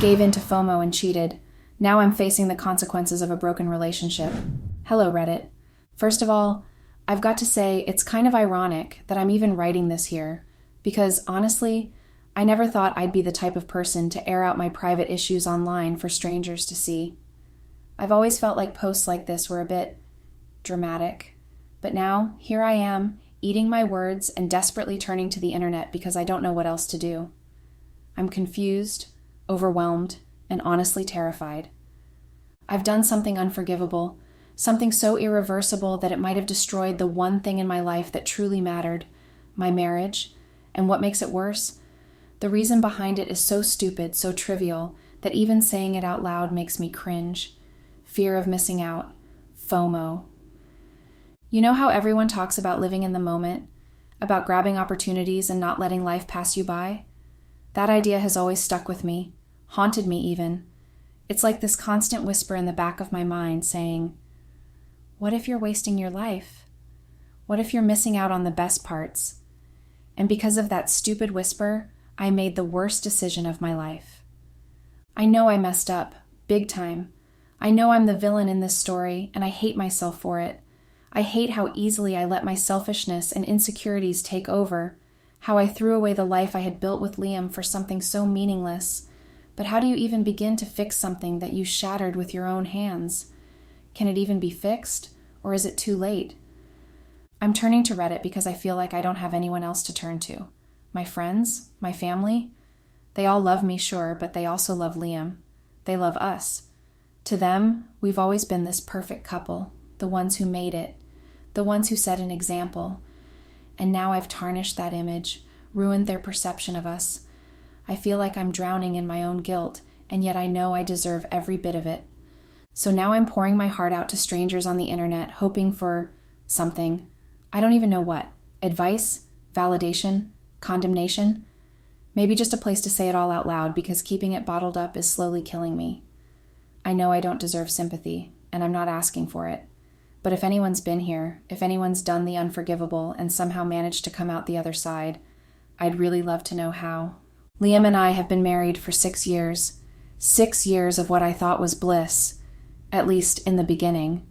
Gave in to FOMO and cheated. Now I'm facing the consequences of a broken relationship. Hello, Reddit. First of all, I've got to say it's kind of ironic that I'm even writing this here, because honestly, I never thought I'd be the type of person to air out my private issues online for strangers to see. I've always felt like posts like this were a bit dramatic, but now here I am, eating my words and desperately turning to the internet because I don't know what else to do. I'm confused, overwhelmed, and honestly terrified. I've done something unforgivable, something so irreversible that it might have destroyed the one thing in my life that truly mattered, my marriage, and what makes it worse? The reason behind it is so stupid, so trivial, that even saying it out loud makes me cringe. Fear of missing out. FOMO. You know how everyone talks about living in the moment, about grabbing opportunities and not letting life pass you by? That idea has always stuck with me, haunted me even. It's like this constant whisper in the back of my mind saying, what if you're wasting your life? What if you're missing out on the best parts? And because of that stupid whisper, I made the worst decision of my life. I know I messed up, big time. I know I'm the villain in this story, and I hate myself for it. I hate how easily I let my selfishness and insecurities take over, how I threw away the life I had built with Liam for something so meaningless. But how do you even begin to fix something that you shattered with your own hands? Can it even be fixed, or is it too late? I'm turning to Reddit because I feel like I don't have anyone else to turn to. My friends, my family, they all love me, sure, but they also love Liam. They love us. To them, we've always been this perfect couple, the ones who made it, the ones who set an example. And now I've tarnished that image, ruined their perception of us. I feel like I'm drowning in my own guilt, and yet I know I deserve every bit of it. So now I'm pouring my heart out to strangers on the internet, hoping for something. I don't even know what. Advice? Validation? Condemnation? Maybe just a place to say it all out loud, because keeping it bottled up is slowly killing me. I know I don't deserve sympathy, and I'm not asking for it. But if anyone's been here, if anyone's done the unforgivable and somehow managed to come out the other side, I'd really love to know how. Liam and I have been married for 6 years. 6 years of what I thought was bliss, at least in the beginning.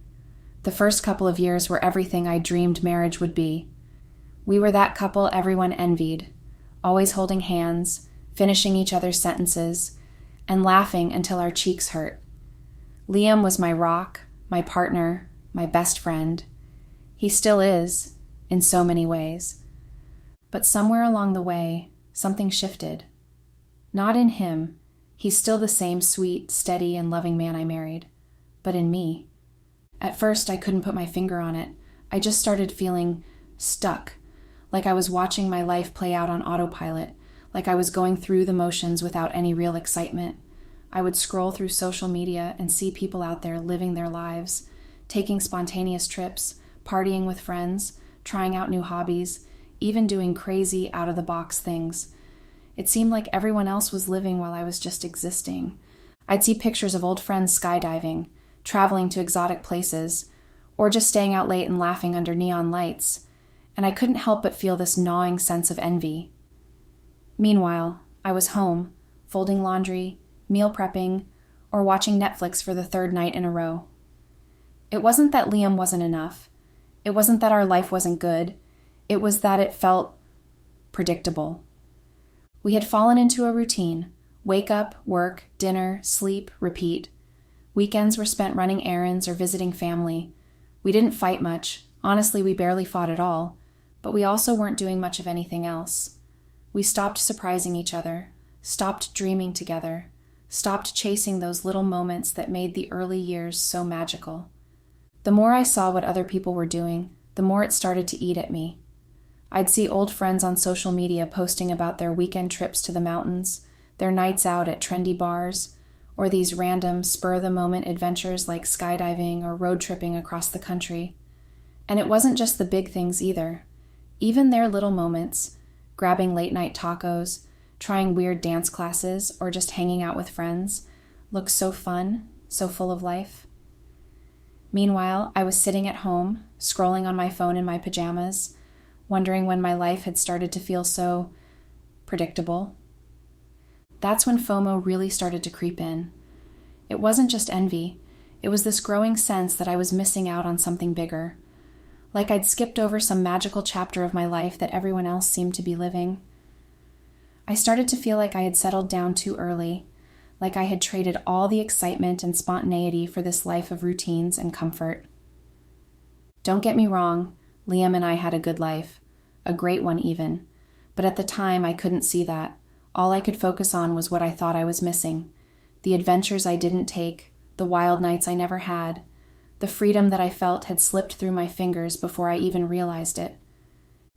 The first couple of years were everything I dreamed marriage would be. We were that couple everyone envied, always holding hands, finishing each other's sentences, and laughing until our cheeks hurt. Liam was my rock, my partner, my best friend. He still is, in so many ways. But somewhere along the way, something shifted. Not in him. He's still the same sweet, steady, and loving man I married. But in me. At first, I couldn't put my finger on it. I just started feeling stuck, like I was watching my life play out on autopilot, like I was going through the motions without any real excitement. I would scroll through social media and see people out there living their lives, taking spontaneous trips, partying with friends, trying out new hobbies, even doing crazy, out-of-the-box things. It seemed like everyone else was living while I was just existing. I'd see pictures of old friends skydiving, traveling to exotic places, or just staying out late and laughing under neon lights, and I couldn't help but feel this gnawing sense of envy. Meanwhile, I was home, folding laundry, meal prepping, or watching Netflix for the third night in a row. It wasn't that Liam wasn't enough. It wasn't that our life wasn't good. It was that it felt predictable. We had fallen into a routine. Wake up, work, dinner, sleep, repeat. Weekends were spent running errands or visiting family. We didn't fight much. Honestly, we barely fought at all. But we also weren't doing much of anything else. We stopped surprising each other, stopped dreaming together, stopped chasing those little moments that made the early years so magical. The more I saw what other people were doing, the more it started to eat at me. I'd see old friends on social media posting about their weekend trips to the mountains, their nights out at trendy bars, or these random spur-of-the-moment adventures like skydiving or road tripping across the country. And it wasn't just the big things either. Even their little moments, grabbing late-night tacos, trying weird dance classes, or just hanging out with friends, looked so fun, so full of life. Meanwhile, I was sitting at home, scrolling on my phone in my pajamas, wondering when my life had started to feel so predictable. That's when FOMO really started to creep in. It wasn't just envy. It was this growing sense that I was missing out on something bigger. Like I'd skipped over some magical chapter of my life that everyone else seemed to be living. I started to feel like I had settled down too early, like I had traded all the excitement and spontaneity for this life of routines and comfort. Don't get me wrong, Liam and I had a good life, a great one even, but at the time I couldn't see that. All I could focus on was what I thought I was missing, the adventures I didn't take, the wild nights I never had, the freedom that I felt had slipped through my fingers before I even realized it.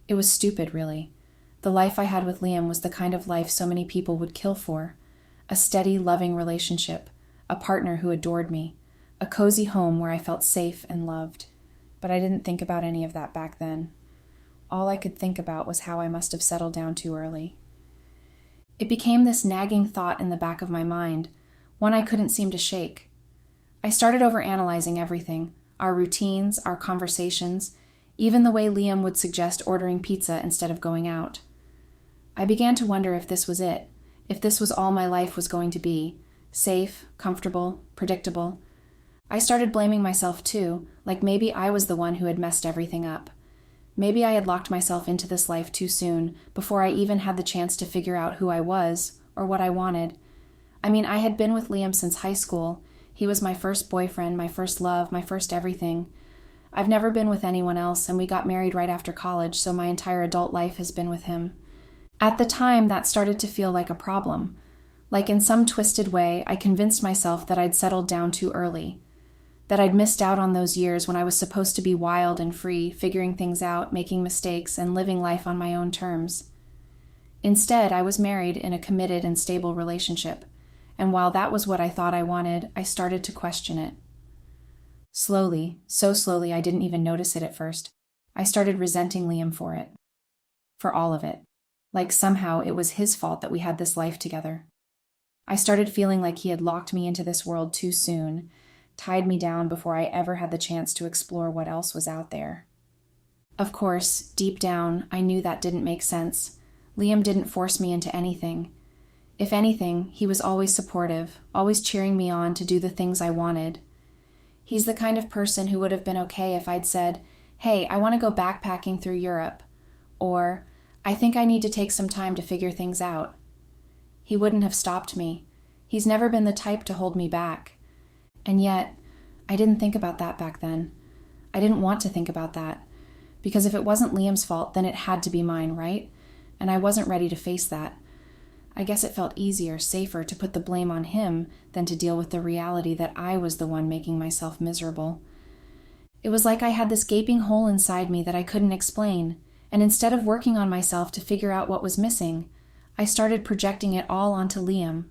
It was stupid, really. The life I had with Liam was the kind of life so many people would kill for. A steady, loving relationship, a partner who adored me, a cozy home where I felt safe and loved. But I didn't think about any of that back then. All I could think about was how I must have settled down too early. It became this nagging thought in the back of my mind, one I couldn't seem to shake. I started overanalyzing everything, our routines, our conversations, even the way Liam would suggest ordering pizza instead of going out. I began to wonder if this was it, if this was all my life was going to be, safe, comfortable, predictable. I started blaming myself too, like maybe I was the one who had messed everything up. Maybe I had locked myself into this life too soon, before I even had the chance to figure out who I was, or what I wanted. I mean, I had been with Liam since high school. He was my first boyfriend, my first love, my first everything. I've never been with anyone else, and we got married right after college, so my entire adult life has been with him. At the time, that started to feel like a problem. Like in some twisted way, I convinced myself that I'd settled down too early, that I'd missed out on those years when I was supposed to be wild and free, figuring things out, making mistakes, and living life on my own terms. Instead, I was married in a committed and stable relationship, and while that was what I thought I wanted, I started to question it. Slowly, so slowly I didn't even notice it at first, I started resenting Liam for it. For all of it. Like somehow it was his fault that we had this life together. I started feeling like he had locked me into this world too soon, tied me down before I ever had the chance to explore what else was out there. Of course, deep down, I knew that didn't make sense. Liam didn't force me into anything. If anything, he was always supportive, always cheering me on to do the things I wanted. He's the kind of person who would have been okay if I'd said, "Hey, I want to go backpacking through Europe," or "I think I need to take some time to figure things out." He wouldn't have stopped me. He's never been the type to hold me back. And yet, I didn't think about that back then. I didn't want to think about that. Because if it wasn't Liam's fault, then it had to be mine, right? And I wasn't ready to face that. I guess it felt easier, safer to put the blame on him than to deal with the reality that I was the one making myself miserable. It was like I had this gaping hole inside me that I couldn't explain, and instead of working on myself to figure out what was missing, I started projecting it all onto Liam.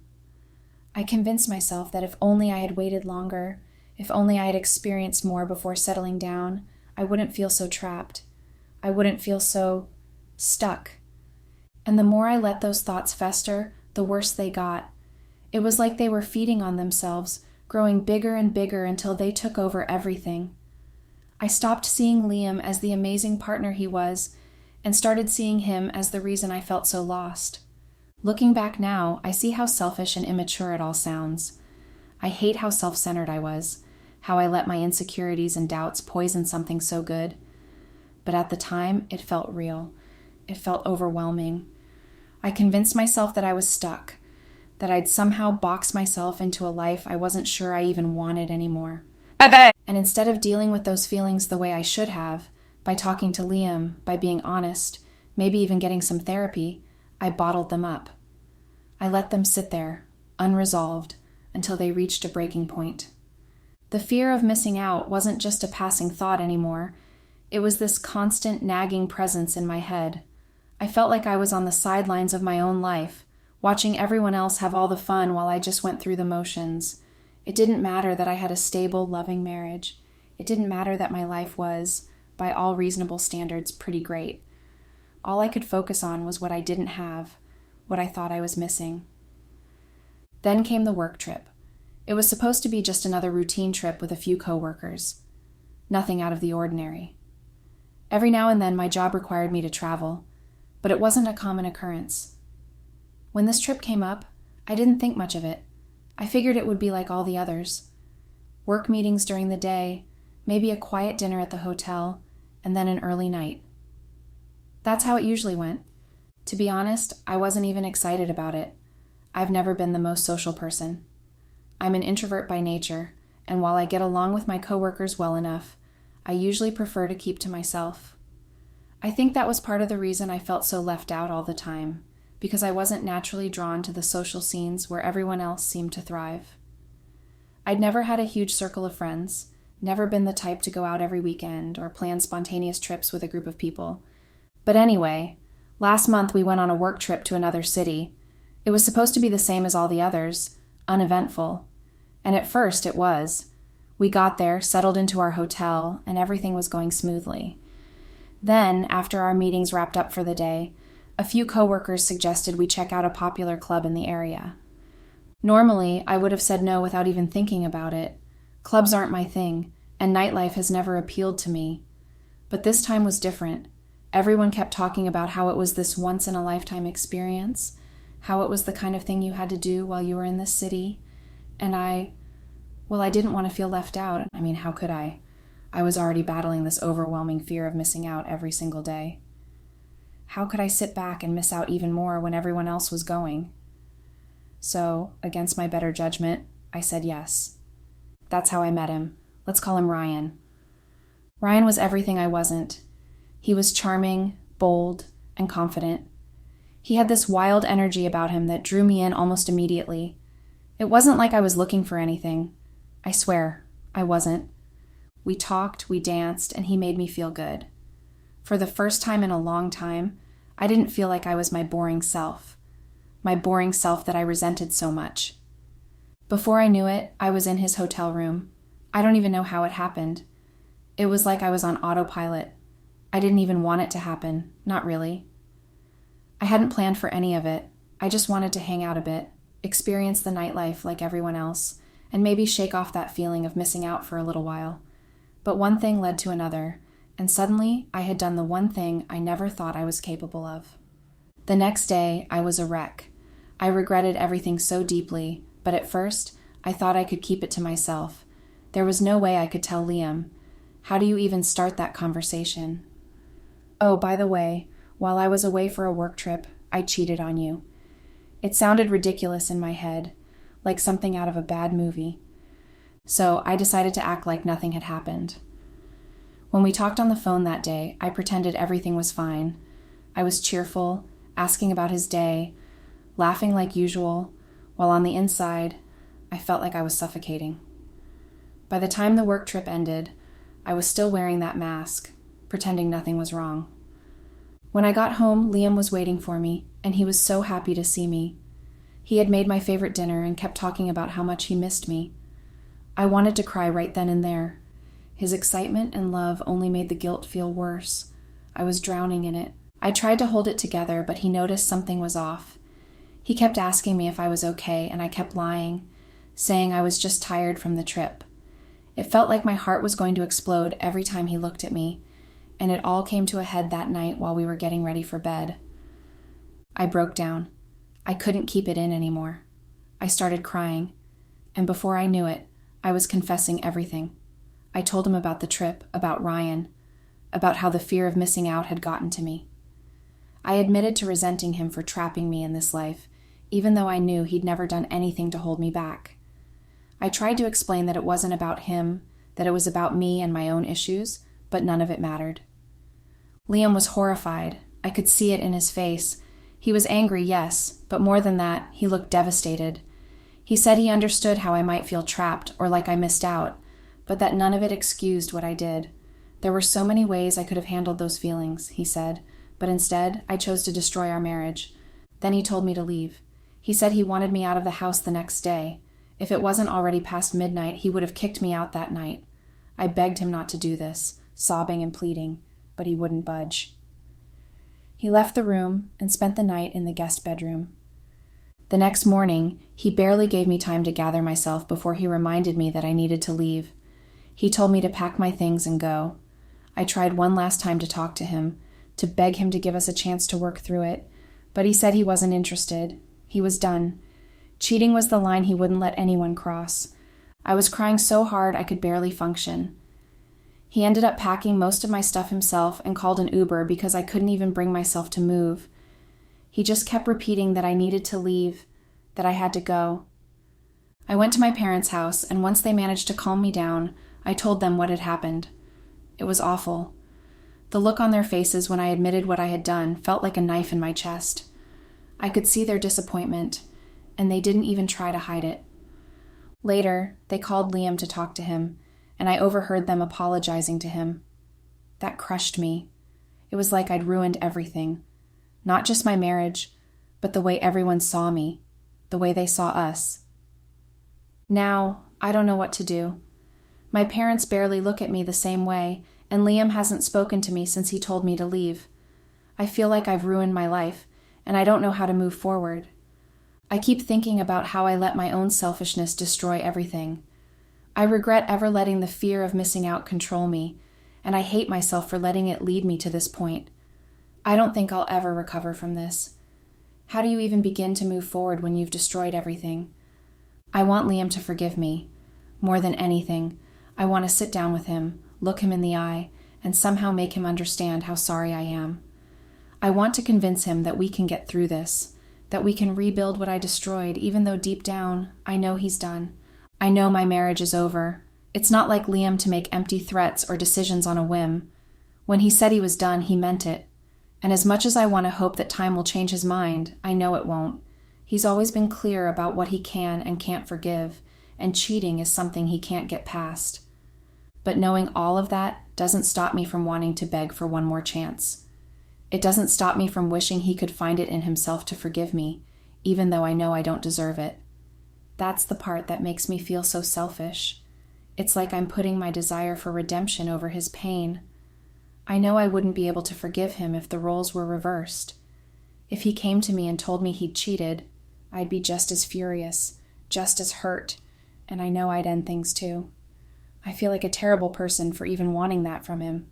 I convinced myself that if only I had waited longer, if only I had experienced more before settling down, I wouldn't feel so trapped. I wouldn't feel so stuck. And the more I let those thoughts fester, the worse they got. It was like they were feeding on themselves, growing bigger and bigger until they took over everything. I stopped seeing Liam as the amazing partner he was, and started seeing him as the reason I felt so lost. Looking back now, I see how selfish and immature it all sounds. I hate how self-centered I was, how I let my insecurities and doubts poison something so good. But at the time, it felt real. It felt overwhelming. I convinced myself that I was stuck, that I'd somehow boxed myself into a life I wasn't sure I even wanted anymore. And instead of dealing with those feelings the way I should have, by talking to Liam, by being honest, maybe even getting some therapy, I bottled them up. I let them sit there, unresolved, until they reached a breaking point. The fear of missing out wasn't just a passing thought anymore. It was this constant nagging presence in my head. I felt like I was on the sidelines of my own life, watching everyone else have all the fun while I just went through the motions. It didn't matter that I had a stable, loving marriage. It didn't matter that my life was, by all reasonable standards, pretty great. All I could focus on was what I didn't have, what I thought I was missing. Then came the work trip. It was supposed to be just another routine trip with a few coworkers. Nothing out of the ordinary. Every now and then my job required me to travel, but it wasn't a common occurrence. When this trip came up, I didn't think much of it. I figured it would be like all the others. Work meetings during the day, maybe a quiet dinner at the hotel, and then an early night. That's how it usually went. To be honest, I wasn't even excited about it. I've never been the most social person. I'm an introvert by nature, and while I get along with my coworkers well enough, I usually prefer to keep to myself. I think that was part of the reason I felt so left out all the time, because I wasn't naturally drawn to the social scenes where everyone else seemed to thrive. I'd never had a huge circle of friends, never been the type to go out every weekend or plan spontaneous trips with a group of people. But anyway, last month we went on a work trip to another city. It was supposed to be the same as all the others, uneventful. And at first it was. We got there, settled into our hotel, and everything was going smoothly. Then, after our meetings wrapped up for the day, a few coworkers suggested we check out a popular club in the area. Normally, I would have said no without even thinking about it. Clubs aren't my thing, and nightlife has never appealed to me. But this time was different. Everyone kept talking about how it was this once-in-a-lifetime experience, how it was the kind of thing you had to do while you were in this city, and I didn't want to feel left out. I mean, how could I? I was already battling this overwhelming fear of missing out every single day. How could I sit back and miss out even more when everyone else was going? So, against my better judgment, I said yes. That's how I met him. Let's call him Ryan. Ryan was everything I wasn't. He was charming, bold, and confident. He had this wild energy about him that drew me in almost immediately. It wasn't like I was looking for anything. I swear, I wasn't. We talked, we danced, and he made me feel good. For the first time in a long time, I didn't feel like I was my boring self that I resented so much. Before I knew it, I was in his hotel room. I don't even know how it happened. It was like I was on autopilot. I didn't even want it to happen, not really. I hadn't planned for any of it. I just wanted to hang out a bit, experience the nightlife like everyone else, and maybe shake off that feeling of missing out for a little while. But one thing led to another, and suddenly I had done the one thing I never thought I was capable of. The next day, I was a wreck. I regretted everything so deeply, but at first, I thought I could keep it to myself. There was no way I could tell Liam. How do you even start that conversation? Oh, by the way, while I was away for a work trip, I cheated on you. It sounded ridiculous in my head, like something out of a bad movie. So I decided to act like nothing had happened. When we talked on the phone that day, I pretended everything was fine. I was cheerful, asking about his day, laughing like usual, while on the inside, I felt like I was suffocating. By the time the work trip ended, I was still wearing that mask, pretending nothing was wrong. When I got home, Liam was waiting for me, and he was so happy to see me. He had made my favorite dinner and kept talking about how much he missed me. I wanted to cry right then and there. His excitement and love only made the guilt feel worse. I was drowning in it. I tried to hold it together, but he noticed something was off. He kept asking me if I was okay, and I kept lying, saying I was just tired from the trip. It felt like my heart was going to explode every time he looked at me, and it all came to a head that night while we were getting ready for bed. I broke down. I couldn't keep it in anymore. I started crying, and before I knew it, I was confessing everything. I told him about the trip, about Ryan, about how the fear of missing out had gotten to me. I admitted to resenting him for trapping me in this life, even though I knew he'd never done anything to hold me back. I tried to explain that it wasn't about him, that it was about me and my own issues, but none of it mattered. Liam was horrified. I could see it in his face. He was angry, yes, but more than that, he looked devastated. He said he understood how I might feel trapped or like I missed out, but that none of it excused what I did. There were so many ways I could have handled those feelings, he said, but instead, I chose to destroy our marriage. Then he told me to leave. He said he wanted me out of the house the next day. If it wasn't already past midnight, he would have kicked me out that night. I begged him not to do this, sobbing and pleading, but he wouldn't budge. He left the room and spent the night in the guest bedroom. The next morning, he barely gave me time to gather myself before he reminded me that I needed to leave. He told me to pack my things and go. I tried one last time to talk to him, to beg him to give us a chance to work through it, but he said he wasn't interested. He was done. Cheating was the line he wouldn't let anyone cross. I was crying so hard I could barely function. He ended up packing most of my stuff himself and called an Uber because I couldn't even bring myself to move. He just kept repeating that I needed to leave, that I had to go. I went to my parents' house, and once they managed to calm me down, I told them what had happened. It was awful. The look on their faces when I admitted what I had done felt like a knife in my chest. I could see their disappointment, and they didn't even try to hide it. Later, they called Liam to talk to him, and I overheard them apologizing to him. That crushed me. It was like I'd ruined everything. Not just my marriage, but the way everyone saw me, the way they saw us. Now, I don't know what to do. My parents barely look at me the same way, and Liam hasn't spoken to me since he told me to leave. I feel like I've ruined my life, and I don't know how to move forward. I keep thinking about how I let my own selfishness destroy everything. I regret ever letting the fear of missing out control me, and I hate myself for letting it lead me to this point. I don't think I'll ever recover from this. How do you even begin to move forward when you've destroyed everything? I want Liam to forgive me. More than anything, I want to sit down with him, look him in the eye, and somehow make him understand how sorry I am. I want to convince him that we can get through this, that we can rebuild what I destroyed, even though deep down, I know he's done. I know my marriage is over. It's not like Liam to make empty threats or decisions on a whim. When he said he was done, he meant it. And as much as I want to hope that time will change his mind, I know it won't. He's always been clear about what he can and can't forgive, and cheating is something he can't get past. But knowing all of that doesn't stop me from wanting to beg for one more chance. It doesn't stop me from wishing he could find it in himself to forgive me, even though I know I don't deserve it. That's the part that makes me feel so selfish. It's like I'm putting my desire for redemption over his pain. I know I wouldn't be able to forgive him if the roles were reversed. If he came to me and told me he'd cheated, I'd be just as furious, just as hurt, and I know I'd end things too. I feel like a terrible person for even wanting that from him.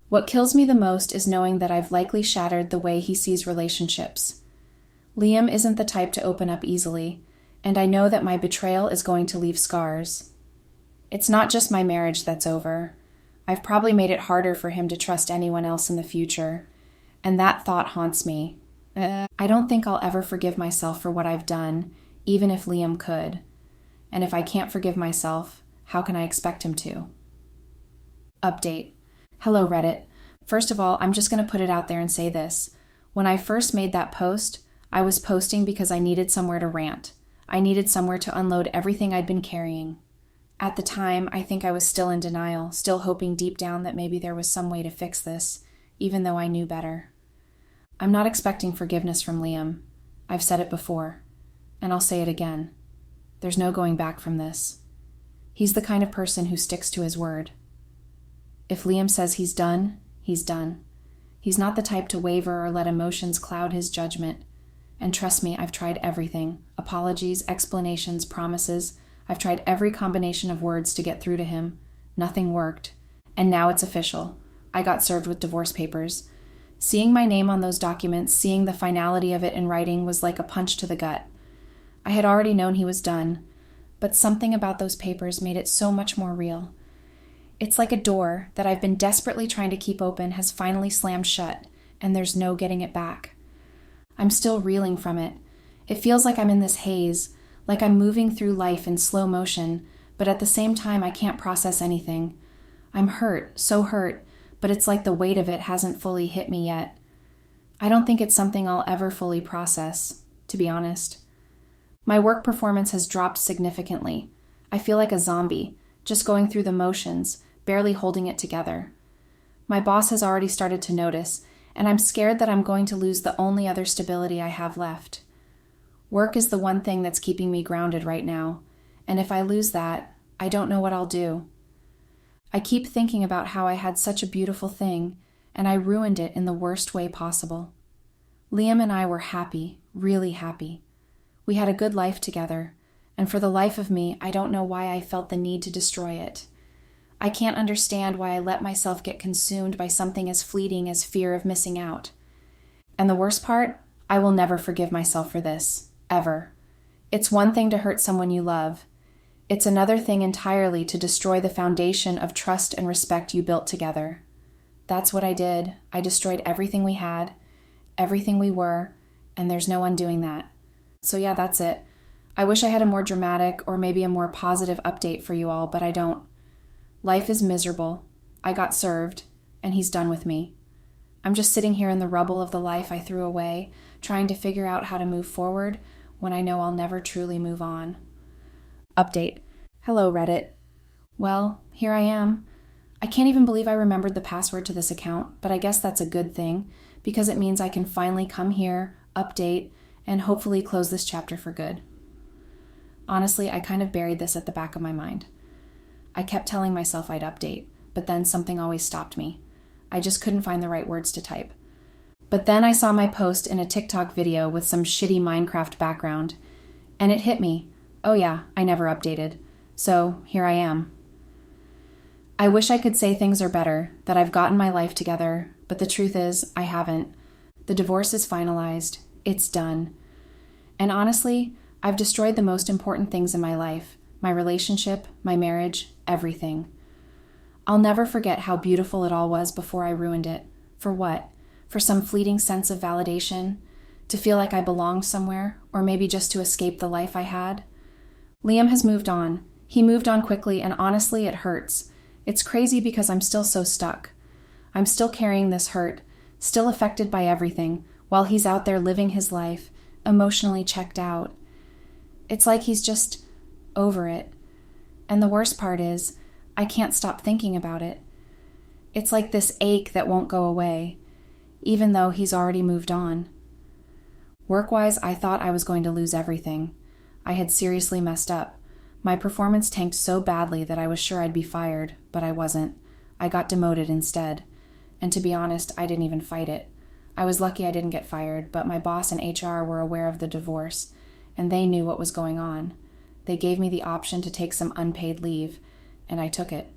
What kills me the most is knowing that I've likely shattered the way he sees relationships. Liam isn't the type to open up easily, and I know that my betrayal is going to leave scars. It's not just my marriage that's over. I've probably made it harder for him to trust anyone else in the future, and that thought haunts me. I don't think I'll ever forgive myself for what I've done, even if Liam could. And if I can't forgive myself, how can I expect him to? Update. Hello, Reddit. First of all, I'm just going to put it out there and say this. When I first made that post, I was posting because I needed somewhere to rant. I needed somewhere to unload everything I'd been carrying. At the time, I think I was still in denial, still hoping deep down that maybe there was some way to fix this, even though I knew better. I'm not expecting forgiveness from Liam. I've said it before, and I'll say it again. There's no going back from this. He's the kind of person who sticks to his word. If Liam says he's done, he's done. He's not the type to waver or let emotions cloud his judgment. And trust me, I've tried everything. Apologies, explanations, promises. I've tried every combination of words to get through to him. Nothing worked. And now it's official. I got served with divorce papers. Seeing my name on those documents, seeing the finality of it in writing was like a punch to the gut. I had already known he was done, but something about those papers made it so much more real. It's like a door that I've been desperately trying to keep open has finally slammed shut, and there's no getting it back. I'm still reeling from it. It feels like I'm in this haze, like I'm moving through life in slow motion, but at the same time I can't process anything. I'm hurt, so hurt, but it's like the weight of it hasn't fully hit me yet. I don't think it's something I'll ever fully process, to be honest. My work performance has dropped significantly. I feel like a zombie, just going through the motions, barely holding it together. My boss has already started to notice, and I'm scared that I'm going to lose the only other stability I have left. Work is the one thing that's keeping me grounded right now, and if I lose that, I don't know what I'll do. I keep thinking about how I had such a beautiful thing, and I ruined it in the worst way possible. Liam and I were happy, really happy. We had a good life together, and for the life of me, I don't know why I felt the need to destroy it. I can't understand why I let myself get consumed by something as fleeting as fear of missing out. And the worst part, I will never forgive myself for this, ever. It's one thing to hurt someone you love. It's another thing entirely to destroy the foundation of trust and respect you built together. That's what I did. I destroyed everything we had, everything we were, and there's no undoing that. So yeah, that's it. I wish I had a more dramatic or maybe a more positive update for you all, but I don't. Life is miserable. I got served, and he's done with me. I'm just sitting here in the rubble of the life I threw away, trying to figure out how to move forward when I know I'll never truly move on. Update. Hello, Reddit. Well, here I am. I can't even believe I remembered the password to this account, but I guess that's a good thing, because it means I can finally come here, update, and hopefully close this chapter for good. Honestly, I kind of buried this at the back of my mind. I kept telling myself I'd update, but then something always stopped me. I just couldn't find the right words to type. But then I saw my post in a TikTok video with some shitty Minecraft background, and it hit me. Oh yeah, I never updated. So here I am. I wish I could say things are better, that I've gotten my life together, but the truth is, I haven't. The divorce is finalized. It's done. And honestly, I've destroyed the most important things in my life. My relationship, my marriage, everything. I'll never forget how beautiful it all was before I ruined it. For what? For some fleeting sense of validation? To feel like I belonged somewhere? Or maybe just to escape the life I had? Liam has moved on. He moved on quickly, and honestly, it hurts. It's crazy because I'm still so stuck. I'm still carrying this hurt, still affected by everything, while he's out there living his life, emotionally checked out. It's like he's just over it. And the worst part is, I can't stop thinking about it. It's like this ache that won't go away, even though he's already moved on. Work-wise, I thought I was going to lose everything. I had seriously messed up. My performance tanked so badly that I was sure I'd be fired, but I wasn't. I got demoted instead. And to be honest, I didn't even fight it. I was lucky I didn't get fired, but my boss and HR were aware of the divorce, and they knew what was going on. They gave me the option to take some unpaid leave, and I took it.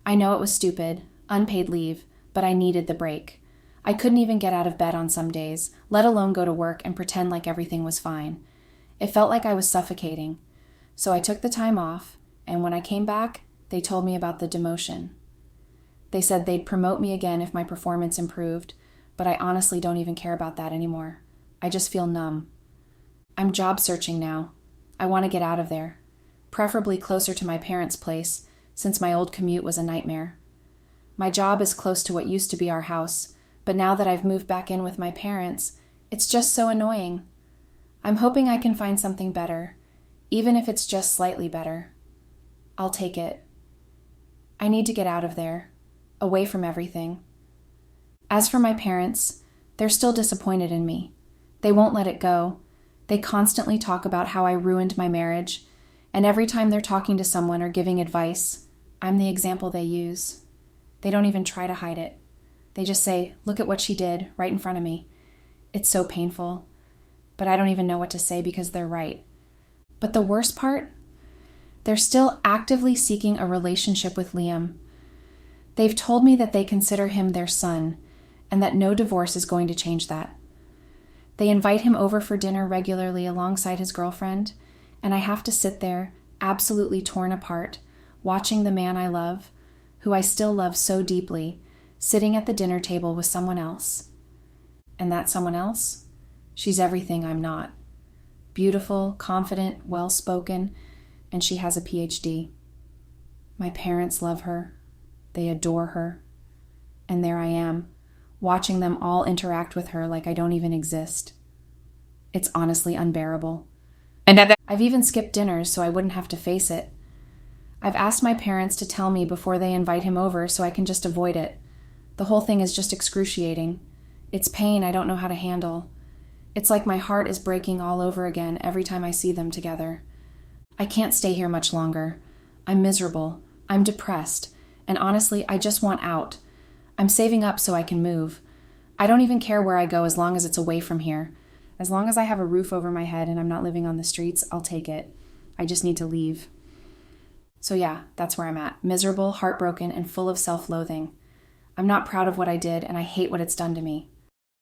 I know it was stupid, unpaid leave, but I needed the break. I couldn't even get out of bed on some days, let alone go to work and pretend like everything was fine. It felt like I was suffocating. So I took the time off, and when I came back, they told me about the demotion. They said they'd promote me again if my performance improved, but I honestly don't even care about that anymore. I just feel numb. I'm job searching now. I want to get out of there, preferably closer to my parents' place, since my old commute was a nightmare. My job is close to what used to be our house, but now that I've moved back in with my parents, it's just so annoying. I'm hoping I can find something better, even if it's just slightly better. I'll take it. I need to get out of there, away from everything. As for my parents, they're still disappointed in me. They won't let it go. They constantly talk about how I ruined my marriage, and every time they're talking to someone or giving advice, I'm the example they use. They don't even try to hide it. They just say, "Look at what she did," right in front of me. It's so painful, but I don't even know what to say because they're right. But the worst part? They're still actively seeking a relationship with Liam. They've told me that they consider him their son, and that no divorce is going to change that. They invite him over for dinner regularly alongside his girlfriend, and I have to sit there, absolutely torn apart, watching the man I love, who I still love so deeply, sitting at the dinner table with someone else. And that someone else? She's everything I'm not. Beautiful, confident, well-spoken, and she has a PhD. My parents love her. They adore her. And there I am, watching them all interact with her like I don't even exist. It's honestly unbearable. I've even skipped dinners so I wouldn't have to face it. I've asked my parents to tell me before they invite him over so I can just avoid it. The whole thing is just excruciating. It's pain I don't know how to handle. It's like my heart is breaking all over again every time I see them together. I can't stay here much longer. I'm miserable. I'm depressed. And honestly, I just want out. I'm saving up so I can move. I don't even care where I go as long as it's away from here. As long as I have a roof over my head and I'm not living on the streets, I'll take it. I just need to leave. So yeah, that's where I'm at. Miserable, heartbroken, and full of self-loathing. I'm not proud of what I did, and I hate what it's done to me.